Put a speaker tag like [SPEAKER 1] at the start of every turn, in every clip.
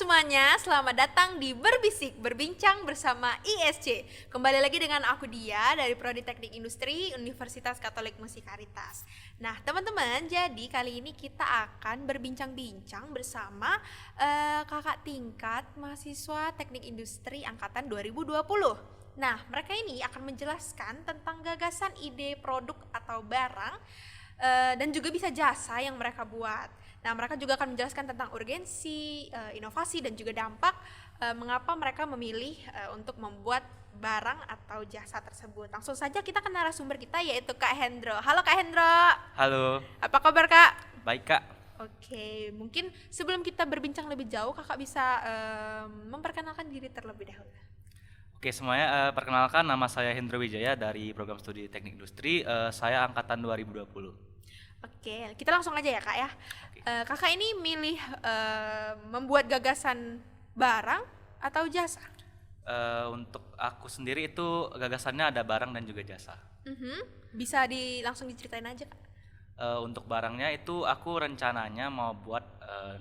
[SPEAKER 1] semuanya, selamat datang di Berbisik, berbincang bersama ISC. Kembali lagi dengan aku Dia dari Prodi Teknik Industri Universitas Katolik Musikaritas. Nah teman-teman, jadi kali ini kita akan berbincang-bincang bersama kakak tingkat mahasiswa Teknik Industri Angkatan 2020. Nah mereka ini akan menjelaskan tentang gagasan ide produk atau barang dan juga bisa jasa yang mereka buat. Nah, mereka juga akan menjelaskan tentang urgensi, inovasi dan juga dampak mengapa mereka memilih untuk membuat barang atau jasa tersebut. Langsung saja kita ke narasumber kita yaitu Kak Hendro. Halo Kak Hendro.
[SPEAKER 2] Halo,
[SPEAKER 1] Apa kabar Kak?
[SPEAKER 2] baik Kak.
[SPEAKER 1] Oke, mungkin sebelum kita berbincang lebih jauh, Kakak bisa memperkenalkan diri terlebih dahulu.
[SPEAKER 2] Oke semuanya, perkenalkan nama saya Hendro Wijaya dari program studi Teknik Industri. Saya angkatan 2020.
[SPEAKER 1] Oke, kita langsung aja ya Kak ya.
[SPEAKER 2] Oke.
[SPEAKER 1] Kakak ini milih membuat gagasan barang atau jasa?
[SPEAKER 2] Untuk aku sendiri itu gagasannya ada barang dan juga jasa.
[SPEAKER 1] Bisa langsung diceritain aja Kak.
[SPEAKER 2] Untuk barangnya itu aku rencananya mau buat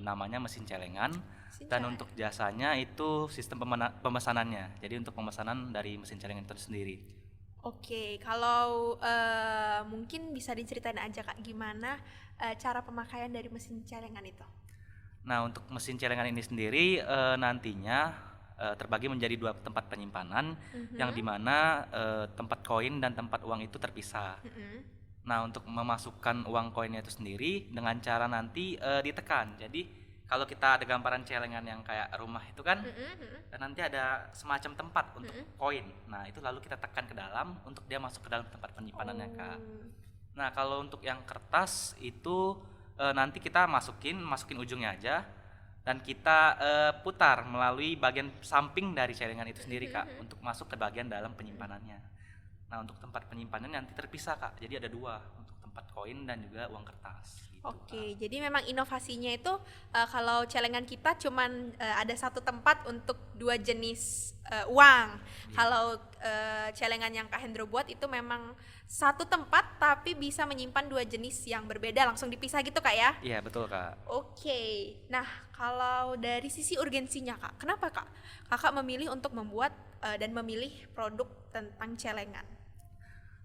[SPEAKER 2] namanya mesin celengan.
[SPEAKER 1] Mesin
[SPEAKER 2] Dan
[SPEAKER 1] celengan.
[SPEAKER 2] untuk jasanya itu sistem pemesanannya. Jadi untuk pemesanan dari mesin celengan itu sendiri.
[SPEAKER 1] Oke, kalau mungkin bisa diceritain aja Kak gimana cara pemakaian dari mesin celengan itu?
[SPEAKER 2] Nah, untuk mesin celengan ini sendiri nantinya terbagi menjadi dua tempat penyimpanan yang dimana tempat koin dan tempat uang itu terpisah. Nah, untuk memasukkan uang koinnya itu sendiri dengan cara nanti ditekan. Jadi kalau kita ada gambaran celengan yang kayak rumah itu kan, nanti ada semacam tempat untuk koin. Nah, itu lalu kita tekan ke dalam untuk dia masuk ke dalam tempat penyimpanannya, Kak. Nah, kalau untuk yang kertas itu nanti kita masukin ujungnya aja dan kita putar melalui bagian samping dari celengan itu sendiri, Kak, untuk masuk ke bagian dalam penyimpanannya. Nah, untuk tempat penyimpanannya nanti terpisah, Kak. Jadi ada dua, untuk tempat koin dan juga uang kertas. Gitu,
[SPEAKER 1] Oke,
[SPEAKER 2] Kak.
[SPEAKER 1] jadi memang inovasinya itu kalau celengan kita cuman ada satu tempat untuk dua jenis uang. Kalau celengan yang Kak Hendro buat itu memang satu tempat tapi bisa menyimpan dua jenis yang berbeda, langsung dipisah gitu Kak ya?
[SPEAKER 2] Iya, betul, Kak.
[SPEAKER 1] Oke, nah kalau dari sisi urgensinya Kak, kenapa Kak Kakak memilih untuk membuat dan memilih produk tentang celengan?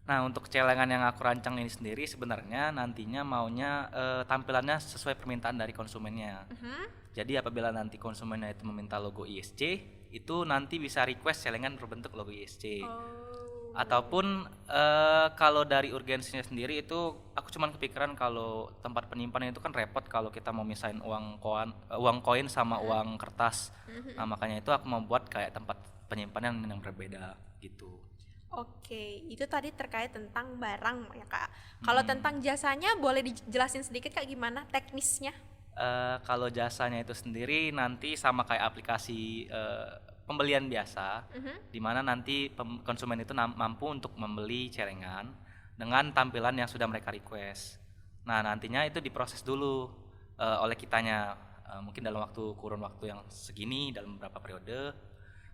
[SPEAKER 2] Nah, untuk celengan yang aku rancang ini sendiri sebenarnya nantinya maunya tampilannya sesuai permintaan dari konsumennya. Jadi apabila nanti konsumennya itu meminta logo ISC, itu nanti bisa request celengan berbentuk logo ISC. Ataupun kalau dari urgensinya sendiri itu aku cuman kepikiran kalau tempat penyimpanan itu kan repot kalau kita mau misahin uang koin sama uang kertas. Nah, makanya itu aku mau buat kayak tempat penyimpanan yang berbeda gitu.
[SPEAKER 1] Oke, itu tadi terkait tentang barang ya Kak. Kalau tentang jasanya boleh dijelasin sedikit Kak gimana teknisnya?
[SPEAKER 2] Kalau jasanya itu sendiri nanti sama kayak aplikasi pembelian biasa, di mana nanti konsumen itu mampu untuk membeli celengan dengan tampilan yang sudah mereka request. Nah, nantinya itu diproses dulu oleh kitanya, mungkin dalam kurun waktu yang segini, dalam beberapa periode,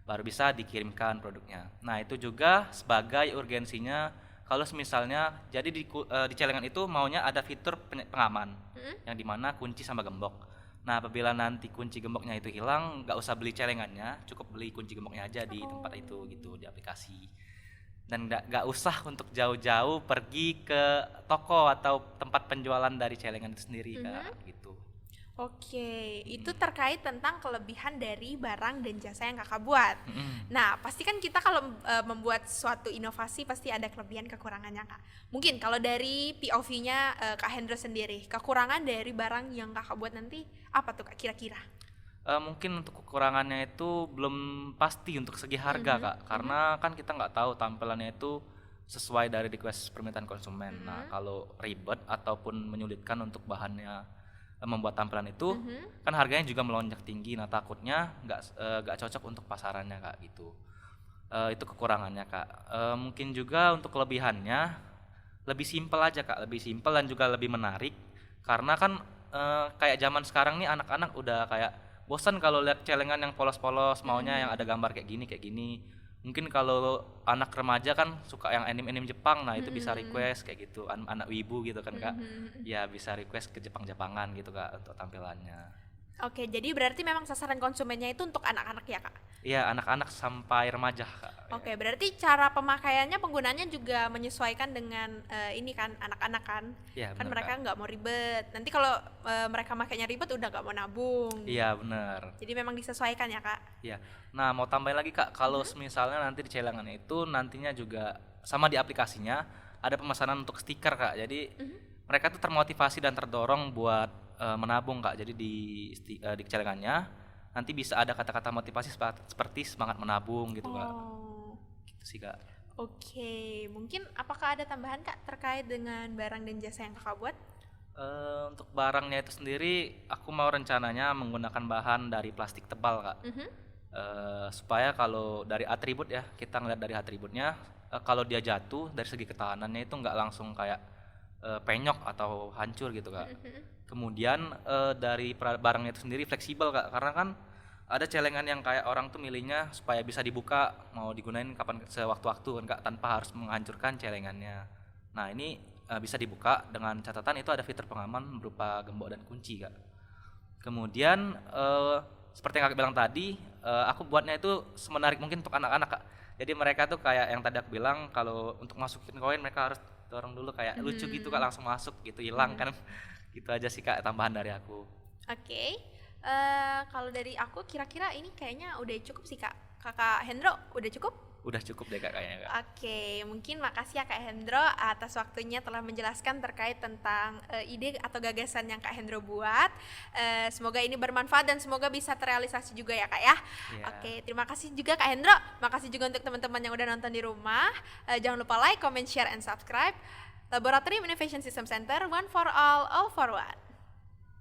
[SPEAKER 2] baru bisa dikirimkan produknya. Nah, itu juga sebagai urgensinya kalau misalnya jadi di celengan itu maunya ada fitur pengaman yang dimana kunci sama gembok. Nah, apabila nanti kunci gemboknya itu hilang, nggak usah beli celengannya, cukup beli kunci gemboknya aja di tempat itu gitu, di aplikasi. Dan nggak usah untuk jauh-jauh pergi ke toko atau tempat penjualan dari celengan itu sendiri, Kak, gitu.
[SPEAKER 1] Oke, itu terkait tentang kelebihan dari barang dan jasa yang Kakak buat. Nah, pasti kan kita kalau membuat suatu inovasi pasti ada kelebihan kekurangannya Kak. Mungkin kalau dari POV-nya Kak Hendro sendiri, kekurangan dari barang yang Kakak buat nanti apa tuh Kak kira-kira?
[SPEAKER 2] Mungkin untuk kekurangannya itu belum pasti untuk segi harga, Kak, karena kan kita nggak tahu tampilannya itu sesuai dari request permintaan konsumen. Nah, kalau ribet ataupun menyulitkan untuk bahannya membuat tampilan itu, kan harganya juga melonjak tinggi. Nah, takutnya nggak cocok untuk pasarannya, Kak, gitu. Itu kekurangannya, Kak. Mungkin juga untuk kelebihannya lebih simpel aja, Kak, lebih simpel dan juga lebih menarik, karena kan kayak zaman sekarang nih anak-anak udah kayak bosan kalau lihat celengan yang polos-polos, maunya yang ada gambar kayak gini. Mungkin kalau anak remaja kan suka yang anime-anime Jepang, nah itu bisa request kayak gitu, anak wibu gitu kan, Kak. Ya bisa request ke Jepang-Jepangan gitu, Kak, untuk tampilannya.
[SPEAKER 1] Oke, jadi berarti memang sasaran konsumennya itu untuk anak-anak ya, Kak?
[SPEAKER 2] Iya, anak-anak sampai remaja, Kak.
[SPEAKER 1] Oke, berarti cara pemakaiannya penggunaannya juga menyesuaikan dengan ini kan anak-anak kan?
[SPEAKER 2] Iya,
[SPEAKER 1] Kan
[SPEAKER 2] benar,
[SPEAKER 1] mereka
[SPEAKER 2] Kak.
[SPEAKER 1] nggak mau ribet. Nanti kalau mereka makainya ribet udah nggak mau nabung.
[SPEAKER 2] Iya, benar.
[SPEAKER 1] Jadi memang disesuaikan ya, Kak?
[SPEAKER 2] Iya. Nah, mau tambahin lagi, Kak, kalau misalnya nanti di celengan itu nantinya juga sama di aplikasinya ada pemesanan untuk stiker, Kak. Jadi mereka tuh termotivasi dan terdorong buat menabung, Kak. Jadi di celengannya nanti bisa ada kata-kata motivasi seperti semangat menabung gitu, Kak.
[SPEAKER 1] Oh,
[SPEAKER 2] Gitu sih, Kak.
[SPEAKER 1] oke. Mungkin apakah ada tambahan, Kak, terkait dengan barang dan jasa yang Kakak buat?
[SPEAKER 2] Untuk barangnya itu sendiri aku mau rencananya menggunakan bahan dari plastik tebal, Kak. Supaya kalau dari atribut ya, kita ngeliat dari atributnya, kalau dia jatuh dari segi ketahanannya itu nggak langsung kayak penyok atau hancur gitu, Kak. Kemudian dari barangnya itu sendiri fleksibel, Kak, karena kan ada celengan yang kayak orang tuh milihnya supaya bisa dibuka mau digunain kapan sewaktu-waktu kan, Kak, tanpa harus menghancurkan celengannya. Nah, ini bisa dibuka dengan catatan itu ada fitur pengaman berupa gembok dan kunci, Kak. Kemudian seperti yang Kakak bilang tadi, aku buatnya itu semenarik mungkin untuk anak-anak, Kak. Jadi mereka tuh kayak yang tadi aku bilang, kalau untuk masukin koin mereka harus dorong dulu kayak lucu gitu, Kak, langsung masuk gitu, hilang kan. Gitu aja sih, Kak, tambahan dari aku.
[SPEAKER 1] Oke. Kalau dari aku kira-kira ini kayaknya udah cukup sih, Kak. Kakak Hendro, udah cukup?
[SPEAKER 2] Udah cukup deh, Kak, kayaknya, Kak.
[SPEAKER 1] Oke, mungkin makasih ya Kak Hendro atas waktunya telah menjelaskan terkait tentang ide atau gagasan yang Kak Hendro buat. Semoga ini bermanfaat dan semoga bisa terrealisasi juga ya, Kak ya.
[SPEAKER 2] Iya.
[SPEAKER 1] Oke, terima kasih juga Kak Hendro. Makasih juga untuk teman-teman yang udah nonton di rumah. Jangan lupa like, comment, share, and subscribe. Laboratorium Innovation System Center, one for all for one.